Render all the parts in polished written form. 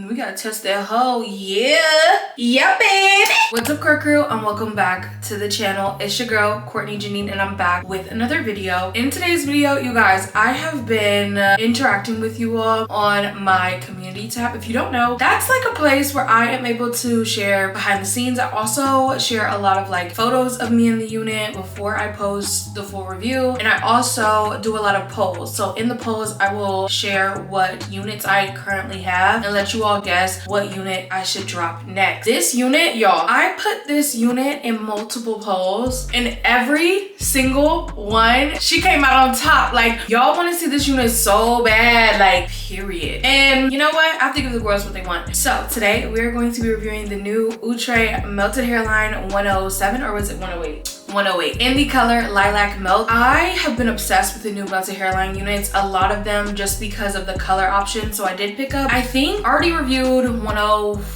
We gotta test that hoe. Yeah, baby. What's up, core crew, and welcome back to the channel. It's your girl, Courtney Jinean, and I'm back with another video. In today's video, you guys, I have been interacting with you all on my community tab. If you don't know, that's like a place where I am able to share behind the scenes. I also share a lot of like photos of me in the unit before I post the full review, and I also do a lot of polls. So in the polls, I will share what units I currently have and let you all guess what unit I should drop next. This unit, y'all, I put this unit in multiple polls, and every single one, she came out on top. Like, y'all want to see this unit so bad, like, period. And you know what? I have to give the girls what they want. So today we are going to be reviewing the new Outre Melted Hairline 107, or was it 108? 108 in the color Lilac Melt. I have been obsessed with the new melted hairline units, a lot of them just because of the color option. So I did pick up, I think, already reviewed 106.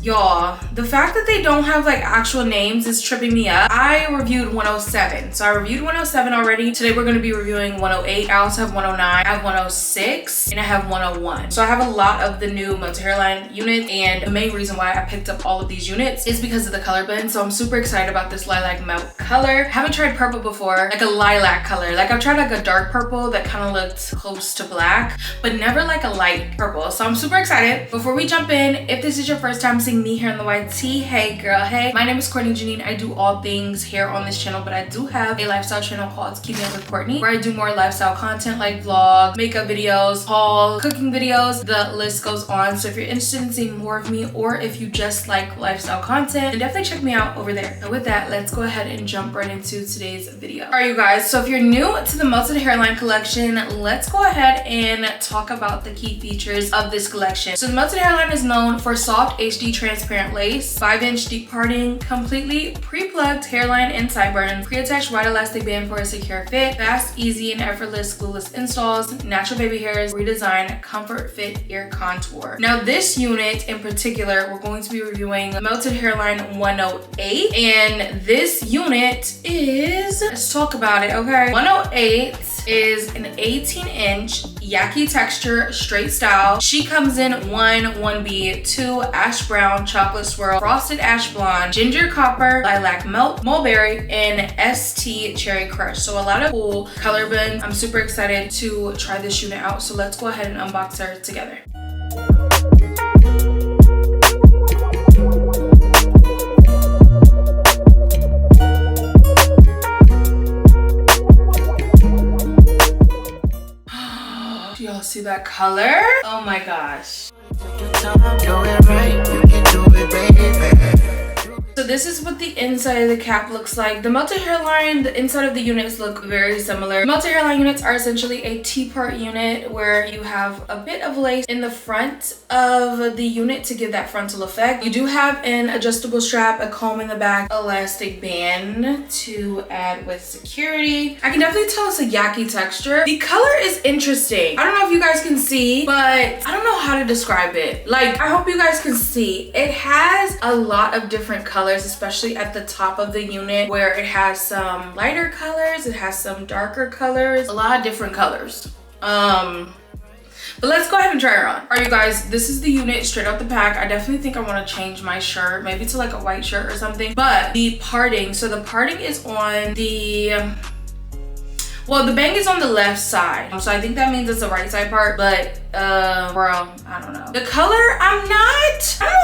Y'all, the fact that they don't have like actual names is tripping me up. I reviewed 107, so I reviewed 107 already. Today we're going to be reviewing 108. I also have 109, I have 106, and I have 101. So I have a lot of the new melted hairline units, and the main reason why I picked up all of these units is because of the color blend. So I'm super excited about this lilac melt color. I haven't tried purple before, like a lilac color. Like I've tried like a dark purple that kind of looked close to black, but never like a light purple. So I'm super excited. Before we jump in, if this is your first time seeing me here in the YT, hey girl, hey, my name is Courtney Jinean. I do all things hair on this channel, but I do have a lifestyle channel called Keeping Up with Courtney, where I do more lifestyle content like vlogs, makeup videos, haul, cooking videos, the list goes on. So if you're interested in seeing more of me, or if you just like lifestyle content, then definitely check me out over there. And with that, let's go ahead and jump right into today's video. All right, you guys, so if you're new to the melted hairline collection, let's go ahead and talk about the key features of this collection. So the melted hairline is known for soft HD transparent lace, 5-inch deep parting, completely pre-plugged hairline and sideburns, pre-attached white elastic band for a secure fit, fast, easy, and effortless glueless installs, natural baby hairs, redesigned comfort fit ear contour. Now this unit in particular, we're going to be reviewing melted hairline 108, and this unit is, let's talk about it, okay? 108 is an 18-inch yaki texture straight style. She comes in 1B, 2 ash brown, chocolate swirl, frosted ash blonde, ginger copper, lilac melt, mulberry, and ST cherry crush. So a lot of cool color blend. I'm super excited to try this unit out. So let's go ahead and unbox her together. Do y'all see that color? Oh my gosh. So this is what the inside of the cap looks like. The melted hairline, the inside of the units look very similar. Melted hairline units are essentially a T-part unit where you have a bit of lace in the front of the unit to give that frontal effect. You do have an adjustable strap, a comb in the back, elastic band to add with security. I can definitely tell it's a yaki texture. The color is interesting. I don't know if you guys can see, but I don't know how to describe it. Like, I hope you guys can see. It has a lot of different colors, especially at the top of the unit where it has some lighter colors, it has some darker colors, a lot of different colors. But let's go ahead and try her on. All right, you guys, this is the unit straight out the pack. I definitely think I want to change my shirt, maybe to like a white shirt or something. But the parting, so the parting is on the, well, the bang is on the left side. So I think that means it's the right side part, but bro, I don't know. The color, I don't know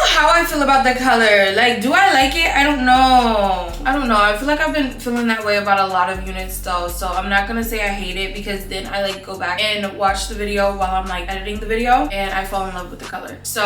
how I feel about the color. Like, do I like it? I don't know. I feel like I've been feeling that way about a lot of units though. So I'm not gonna say I hate it, because then I like go back and watch the video while I'm like editing the video and I fall in love with the color. So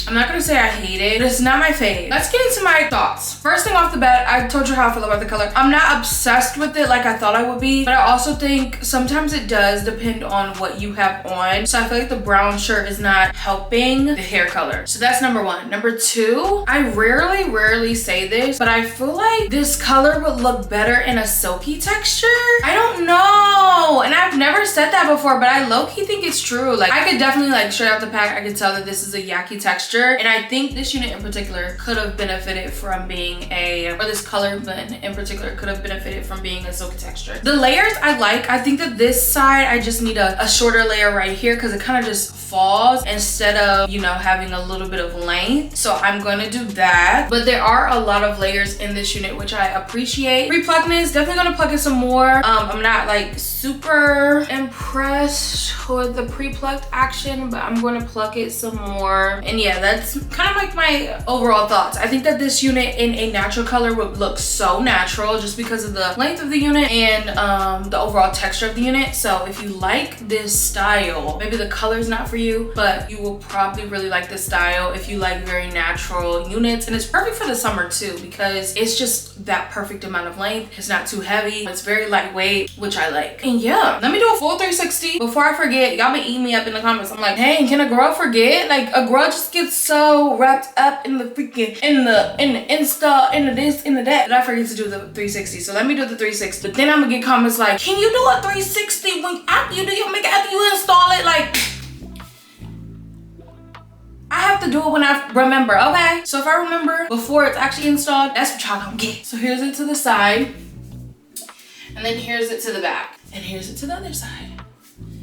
I'm not gonna say I hate it, but it's not my fave. Let's get into my thoughts. First thing off the bat, I told you how I feel about the color. I'm not obsessed with it like I thought I would be, but I also think sometimes it does depend on what you have on. So I feel like the brown shirt is not helping the hair color. So that's number one. Number two, I rarely say this, but I feel like this color would look better in a silky texture. I don't know. And I've never said that before, but I low-key think it's true. Like, I could definitely, like, straight out the pack, I could tell that this is a yaki texture. And I think this unit in particular could have benefited from being or this color blend in particular could have benefited from being a silky texture. The layers I like. I think that this side, I just need a shorter layer right here because it kind of just falls instead of, you know, having a little bit of length. So I'm gonna do that. But there are a lot of layers in this unit, which I appreciate. Pre-pluckness, definitely gonna pluck it some more. I'm not like super impressed with the pre-plucked action, but I'm gonna pluck it some more. And yeah, that's kind of like my overall thoughts. I think that this unit in a natural color would look so natural just because of the length of the unit and the overall texture of the unit. So if you like this style, maybe the color is not for you, but you will probably really like this style if you like very natural units. And it's perfect for the summer too, because it's just that perfect amount of length. It's not too heavy. It's very lightweight, which I like. And yeah, let me do a full 360 before I forget. Y'all been eating me up in the comments. I'm like, hey, can a girl forget? Like, a girl just gets so wrapped up in the freaking in the Insta, in the this, in the that I forget to do the 360. So let me do the 360. But then I'm gonna get comments like, can you do a 360 when after you do your makeup, after you install it? Like, I have to do it when I remember, okay? So if I remember before it's actually installed, that's what y'all gonna get. So here's it to the side, and then here's it to the back, and here's it to the other side.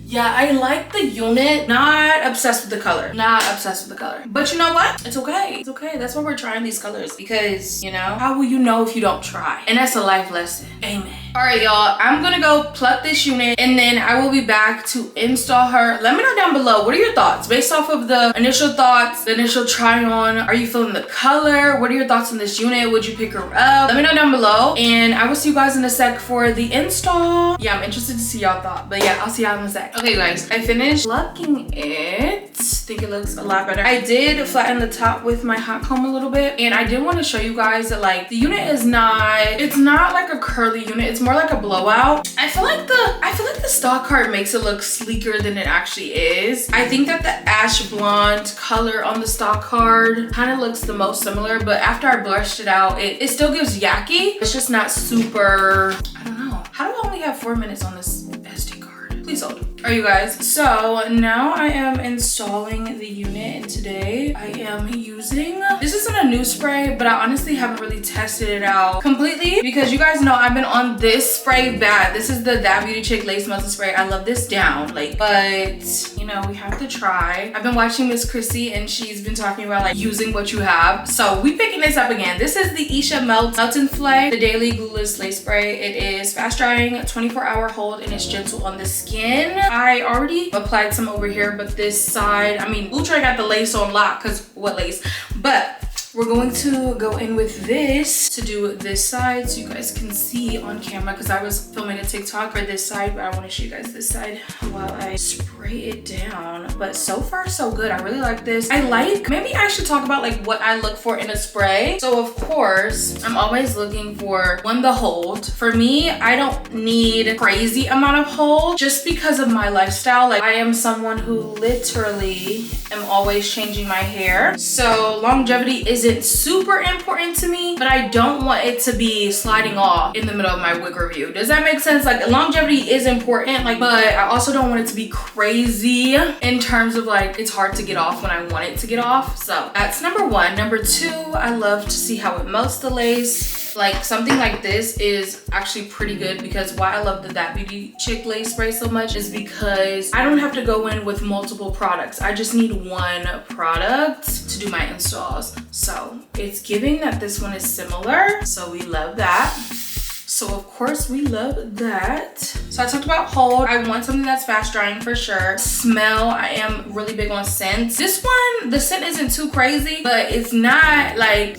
Yeah, I like the unit. Not obsessed with the color. Not obsessed with the color. But you know what? It's okay. It's okay. That's why we're trying these colors. Because, you know, how will you know if you don't try? And that's a life lesson. Amen. All right, y'all. I'm gonna go pluck this unit and then I will be back to install her. Let me know down below. What are your thoughts? Based off of the initial thoughts, the initial try on, are you feeling the color? What are your thoughts on this unit? Would you pick her up? Let me know down below. And I will see you guys in a sec for the install. Yeah, I'm interested to see y'all thought. But yeah, I'll see y'all in a sec. Okay, guys. I finished plucking it. I think it looks a lot better. I did flatten the top with my hot comb a little bit. And I did want to show you guys that like the unit is not, it's not like a curly unit. It's more like a blowout. I feel like the stock card makes it look sleeker than it actually is. I think that the ash blonde color on the stock card kind of looks the most similar, but after I brushed it out, it still gives yucky. It's just not super, I don't know. How do I only have 4 minutes on this SD card? Please hold. All right, you guys, so now I am installing the unit, and today I am using, this isn't a new spray, but I honestly haven't really tested it out completely because you guys know I've been on this spray bad. This is the That Beauty Chick Lace Melted Spray. I love this down, like, but you know, we have to try. I've been watching Miss Chrissy and she's been talking about like using what you have. So we picking this up again. This is the Esha Melt and Flay, the Daily Glueless Lace Spray. It is fast drying, 24-hour hold, and it's gentle on the skin. I already applied some over here, but this side, I mean, Outre got the lace on lock, because what lace? But we're going to go in with this to do this side so you guys can see on camera, because I was filming a TikTok for this side, but I want to show you guys this side while I spray it down. But so far so good. I really like this. Maybe I should talk about like what I look for in a spray. So of course, I'm always looking for the hold. For me, I don't need a crazy amount of hold just because of my lifestyle. Like, I am someone who literally am always changing my hair. So longevity isn't super important to me, but I don't want it to be sliding off in the middle of my wig review. Does that make sense? Like, longevity is important, like, but I also don't want it to be crazy in terms of like, it's hard to get off when I want it to get off. So that's number one. Number two, I love to see how it melts the lace. Like, something like this is actually pretty good, because why I love the That Beauty Chick Lace Spray so much is because I don't have to go in with multiple products. I just need one product to do my installs. So it's giving that this one is similar. So we love that. So of course we love that. So I talked about hold. I want something that's fast drying for sure. Smell, I am really big on scents. This one, the scent isn't too crazy, but it's not like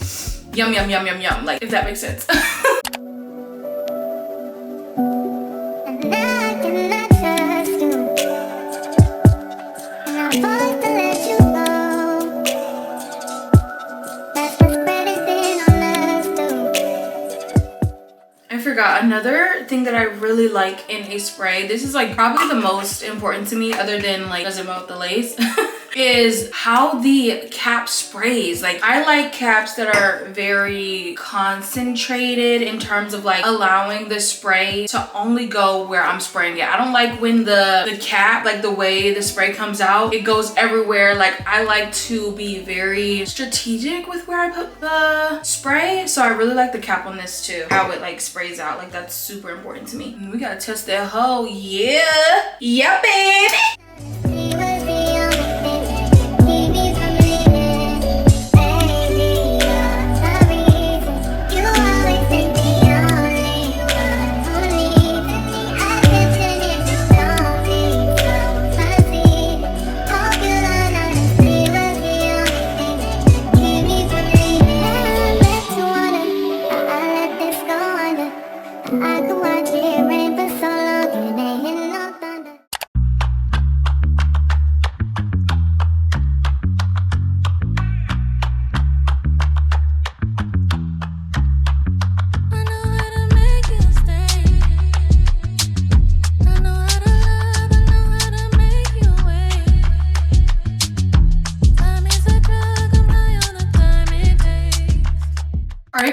yum, yum, yum, yum, yum. Like, if that makes sense. I forgot another thing that I really like in a spray. This is like probably the most important to me, other than like, does it melt the lace? Is how the cap sprays. Like, I like caps that are very concentrated in terms of like allowing the spray to only go where I'm spraying it. I don't like when the cap, like the way the spray comes out, it goes everywhere. Like, I like to be very strategic with where I put the spray. So I really like the cap on this too, how it like sprays out. Like, that's super important to me. And we gotta test that hoe. Yeah, baby.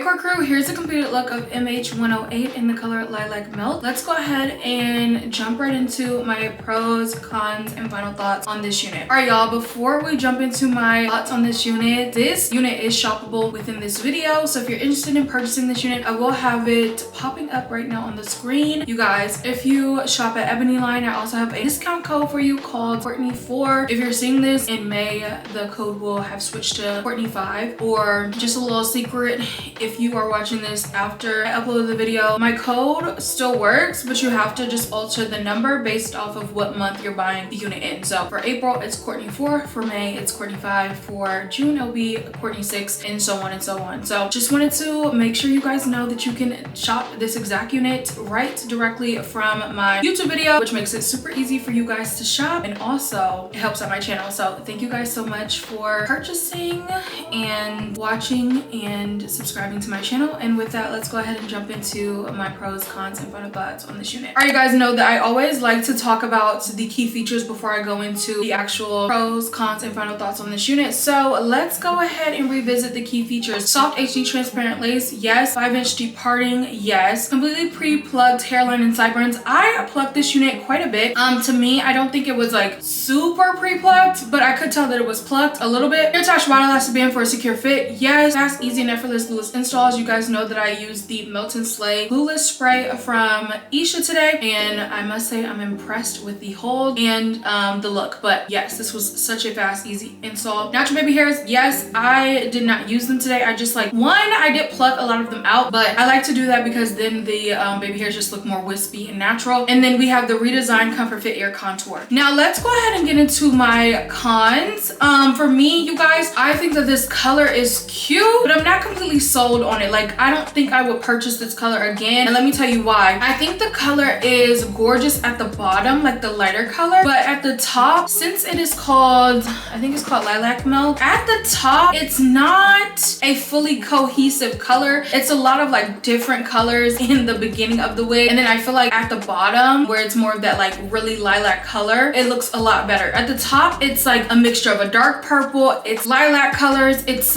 Alright, core crew, here's the completed look of MH108 in the color Lilac Melt. Let's go ahead and jump right into my pros, cons, and final thoughts on this unit. Alright y'all, before we jump into my thoughts on this unit is shoppable within this video. So if you're interested in purchasing this unit, I will have it popping up right now on the screen. You guys, if you shop at Ebony Line, I also have a discount code for you called Courtney 4. If you're seeing this in May, the code will have switched to Courtney 5. Or just a little secret, if you are watching this after I upload the video, my code still works, but you have to just alter the number based off of what month you're buying the unit in. So for April, it's Courtney 4. For May, it's Courtney 5. For June, it'll be Courtney 6, and so on and so on. So just wanted to make sure you guys know that you can shop this exact unit right directly from my YouTube video, which makes it super easy for you guys to shop, and also it helps out my channel. So thank you guys so much for purchasing and watching and subscribing to my channel. And with that, let's go ahead and jump into my pros, cons, and final thoughts on this unit. All right, you guys know that I always like to talk about the key features before I go into the actual pros, cons, and final thoughts on this unit. So let's go ahead and revisit the key features. Soft HD transparent lace, yes. 5-inch deep parting, yes. Completely pre-plugged hairline and sideburns. I plucked this unit quite a bit. To me, I don't think it was like super pre-plucked, but I could tell that it was plucked a little bit. Hair attached wide elastic band for a secure fit, yes. Fast, easy, and effortless glueless installs. You guys know that I used the Melt and Slay glueless spray from Esha today, and I must say I'm impressed with the hold and the look. But yes, this was such a fast, easy install. Natural baby hairs, yes. I did not use them today. I just like, one, I did pluck a lot of them out, but I like to do that because then the baby hairs just look more wispy and natural. And then we have the redesigned Comfort Fit Air Contour. Now let's go ahead and get into my cons. For me, you guys, I think that this color is cute, but I'm not completely sold on it. Like, I don't think I would purchase this color again, and let me tell you why. I think the color is gorgeous at the bottom, like the lighter color, but at the top, since it is called, I think it's called Lilac Melt, at the top, it's not a fully cohesive color. It's a lot of like different colors in the beginning of the wig, and then I feel like at the bottom, where it's more of that like really lilac color, it looks a lot better. At the top, it's like a mixture of a dark purple, it's lilac colors, it's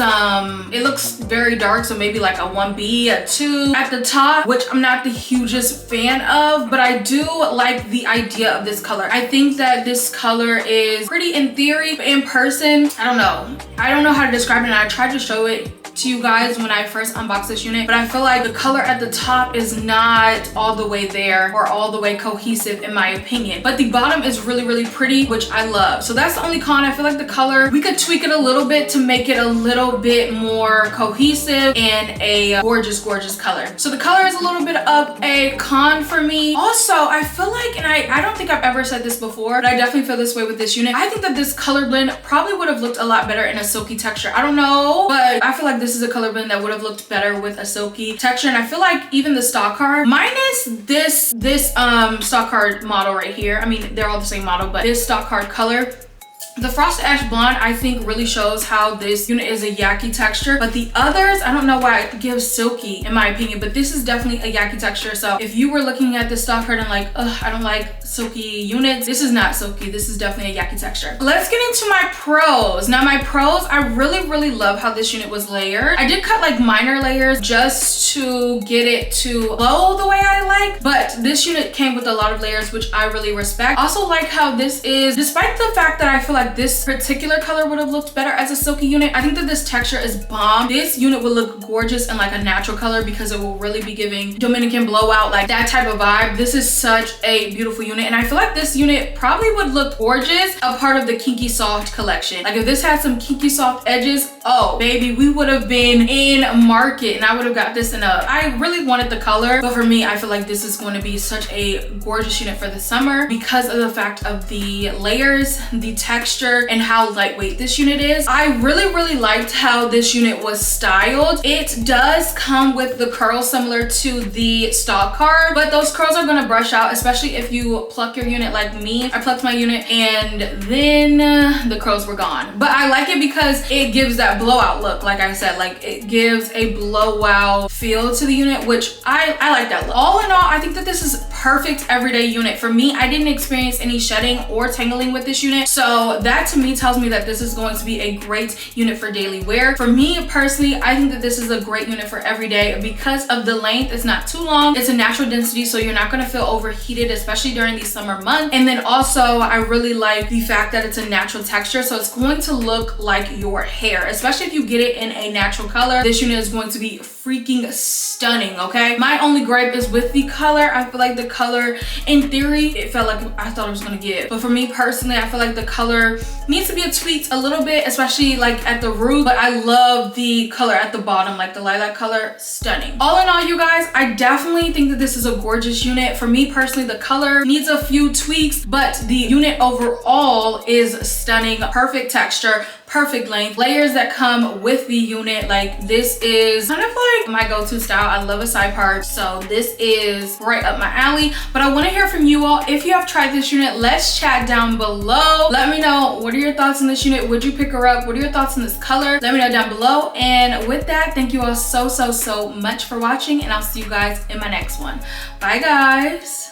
it looks very dark, so maybe like a 1B, a 2 at the top, which I'm not the hugest fan of, but I do like the idea of this color. I think that this color is pretty in theory. In person, I don't know how to describe it, and I tried to show it to you guys when I first unboxed this unit, but I feel like the color at the top is not all the way there or all the way cohesive in my opinion, but the bottom is really, really pretty, which I love. So that's the only con. I feel like the color, we could tweak it a little bit to make it a little bit more cohesive and a gorgeous, gorgeous color. So the color is a little bit of a con for me. Also, I feel like, and I don't think I've ever said this before, but I definitely feel this way with this unit. I think that this color blend probably would have looked a lot better in a silky texture. I don't know, but I feel like this is a color blend that would have looked better with a silky texture. And I feel like even the stock card, minus this stock card model right here, I mean, they're all the same model, but this stock card color, the Frosted Ash Blonde, I think really shows how this unit is a yucky texture, but the others, I don't know why it gives silky in my opinion, but this is definitely a yucky texture. So if you were looking at this stock card and like, ugh, I don't like silky units, this is not silky. This is definitely a yucky texture. Let's get into my pros. Now my pros, I really, really love how this unit was layered. I did cut like minor layers just to get it to flow the way I like, but this unit came with a lot of layers, which I really respect. Also like how this is, despite the fact that I feel like this particular color would have looked better as a silky unit, I think that this texture is bomb. This unit would look gorgeous in like a natural color because it will really be giving Dominican blowout, like that type of vibe. This is such a beautiful unit, and I feel like this unit probably would look gorgeous a part of the Kinky Soft collection. Like if this had some Kinky Soft edges, oh baby, we would have been in market, and I would have got this in a, I really wanted the color, but for me, I feel like this is going to be such a gorgeous unit for the summer because of the fact of the layers, the texture, and how lightweight this unit is. I really, really liked how this unit was styled. It does come with the curls similar to the stock card, but those curls are gonna brush out, especially if you pluck your unit like me. I plucked my unit and then the curls were gone. But I like it because it gives that blowout look. Like I said, like it gives a blowout feel to the unit, which I like that look. All in all, I think that this is perfect everyday unit. For me, I didn't experience any shedding or tangling with this unit, so that to me tells me that this is going to be a great unit for daily wear. For me personally, I think that this is a great unit for every day because of the length. It's not too long, it's a natural density, so you're not going to feel overheated, especially during these summer months. And then also I really like the fact that it's a natural texture, so it's going to look like your hair, especially if you get it in a natural color. This unit is going to be freaking stunning. Okay, my only gripe is with the color. I feel like the color, in theory, it felt like I thought it was gonna get, but for me personally, I feel like the color needs to be tweaked a little bit, especially like at the root. But I love the color at the bottom, like the lilac color, stunning. All in all, you guys, I definitely think that this is a gorgeous unit. For me personally, the color needs a few tweaks, but the unit overall is stunning. Perfect texture, perfect length, layers that come with the unit. Like, this is kind of like my go-to style. I love a side part, so this is right up my alley. But I want to hear from you all. If you have tried this unit, let's chat down below. Let me know, what are your thoughts on this unit? Would you pick her up? What are your thoughts on this color? Let me know down below. And with that, thank you all so much for watching, and I'll see you guys in my next one. Bye guys.